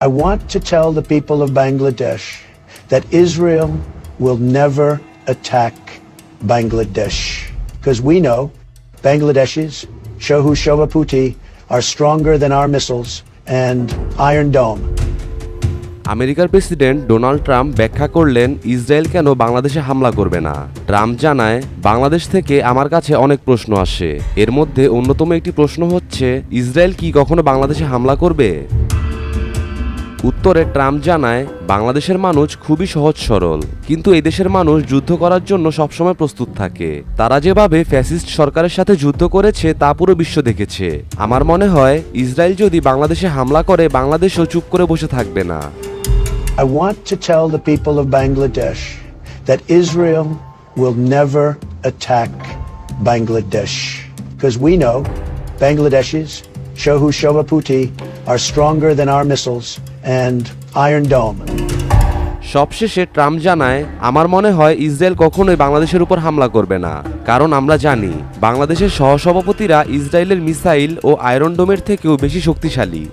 I want to tell the people of Bangladesh that Israel will never attack Bangladesh because we know Bangladeshis, Shohu Shovaputi, are stronger than our missiles and Iron Dome. আমেরিকার president Donald Trump ব্যাখ্যা করলেন Israel কেন বাংলাদেশে হামলা করবে না। Trump জানায়, বাংলাদেশ থেকে আমার কাছে অনেক প্রশ্ন আসে, এর মধ্যে অন্যতম একটি প্রশ্ন হচ্ছে ইসরায়েল কি কখনো বাংলাদেশে হামলা করবে। উত্তরে ট্রাম্প জানায়, বাংলাদেশের মানুষ খুবই সহজ সরল, কিন্তু এই দেশের মানুষ যুদ্ধ করার জন্য সবসময় প্রস্তুত থাকে। তারা যেভাবে ফ্যাসিস্ট সরকারের সাথে যুদ্ধ করেছে তা পুরো বিশ্ব দেখেছে। আমার মনে হয় ইসরায়েল যদি বাংলাদেশে হামলা করে বাংলাদেশও চুপ করে বসে থাকবে না। I want to tell the people of Bangladesh that Israel will never attack Bangladesh because we know Bangladeshis, Shohu Shovaputi, are stronger than our missiles and Iron Dome. সবশেষে ট্রাম্প জানায়, আমার মনে হয় ইসরায়েল কখনোই বাংলাদেশের উপর হামলা করবে না, কারণ আমরা জানি বাংলাদেশের সহসভাপতিরা ইসরায়েলের মিসাইল ও আয়রন ডোমের থেকেও বেশি শক্তিশালী।